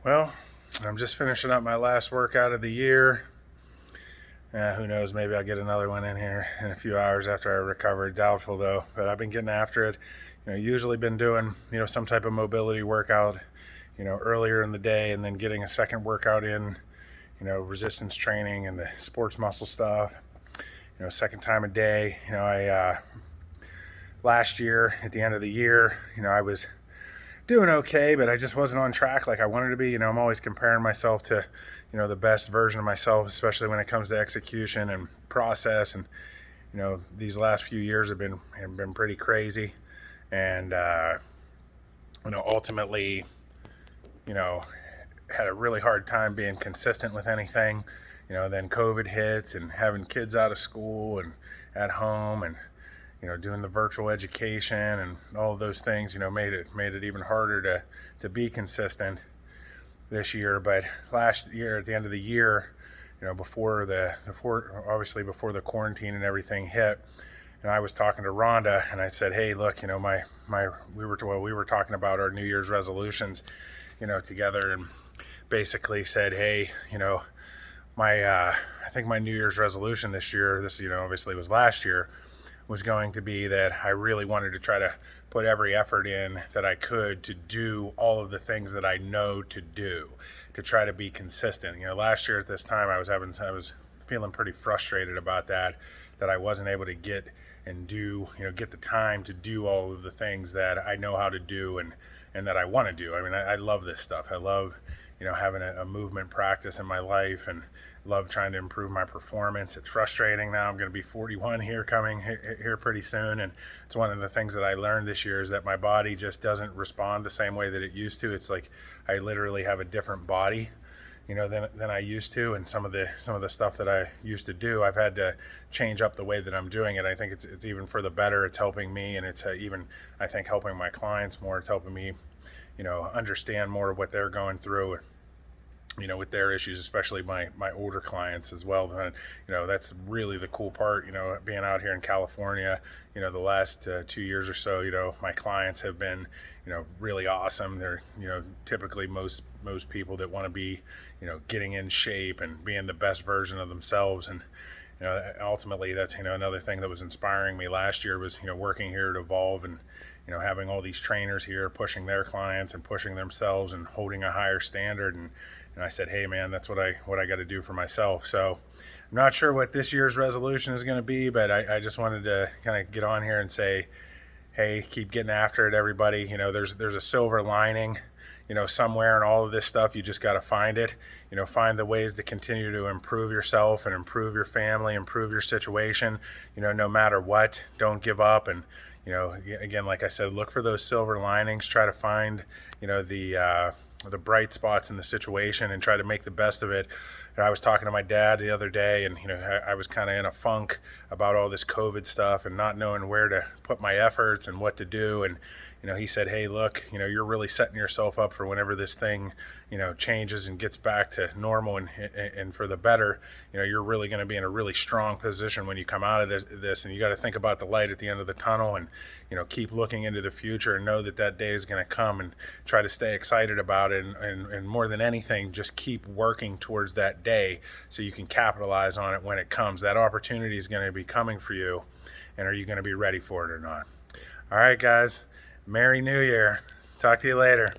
Well, I'm just finishing up my last workout of the year. Who knows? Maybe I'll get another one in here in a few hours after I recover. Doubtful though, but I've been getting after it. Usually been doing some type of mobility workout, earlier in the day, and then getting a second workout in, resistance training and the sports muscle stuff. Second time a day. I last year at the end of the year, I was doing okay, but I just wasn't on track like I wanted to be. I'm always comparing myself to, the best version of myself, especially when it comes to execution and process. And these last few years have been pretty crazy, and ultimately, you know, had a really hard time being consistent with anything. Then COVID hits, and having kids out of school and at home, and doing the virtual education and all of those things, made it even harder to be consistent this year. But last year, at the end of the year, before before the quarantine and everything hit, and I was talking to Rhonda, and I said, "Hey, look, we were talking about our New Year's resolutions, together, and basically said, hey, my I think my New Year's resolution this year, this obviously was last year, was going to be that I really wanted to try to put every effort in that I could to do all of the things that I know to do, to try to be consistent. Last year at this time I was feeling pretty frustrated about that I wasn't able to get and do, get the time to do all of the things that I know how to do and that I want to do. I mean, I love this stuff. I love, having a movement practice in my life, and love trying to improve my performance. It's frustrating now. I'm going to be 41 here pretty soon, and it's one of the things that I learned this year is that my body just doesn't respond the same way that it used to. It's like I literally have a different body, than I used to, and some of the stuff that I used to do, I've had to change up the way that I'm doing it. I think it's even for the better. It's helping me, and it's even, I think, helping my clients more. It's helping me, understand more of what they're going through, with their issues, especially my older clients as well. And, that's really the cool part, being out here in California, the last 2 years or so, my clients have been, really awesome. They're, typically most people that want to be, getting in shape and being the best version of themselves. And, ultimately that's, another thing that was inspiring me last year was, working here at Evolve, and, having all these trainers here pushing their clients and pushing themselves and holding a higher standard. And I said, hey man, that's what I got to do for myself. So I'm not sure what this year's resolution is going to be, but I just wanted to kind of get on here and say, hey, keep getting after it, everybody. There's a silver lining, somewhere in all of this stuff. You just got to find it, find the ways to continue to improve yourself and improve your family, improve your situation, no matter what. Don't give up. And, again, like I said, look for those silver linings, try to find, the bright spots in the situation and try to make the best of it. And I was talking to my dad the other day, and I was kind of in a funk about all this COVID stuff and not knowing where to put my efforts and what to do. And he said, hey, look, you're really setting yourself up for whenever this thing, changes and gets back to normal and for the better. You're really going to be in a really strong position when you come out of this, and you got to think about the light at the end of the tunnel, and keep looking into the future and know that day is going to come, and try to stay excited about it, and more than anything, just keep working towards that day so you can capitalize on it when it comes. That opportunity is going to be coming for you, and are you going to be ready for it or not? All right, guys. Merry New Year. Talk to you later.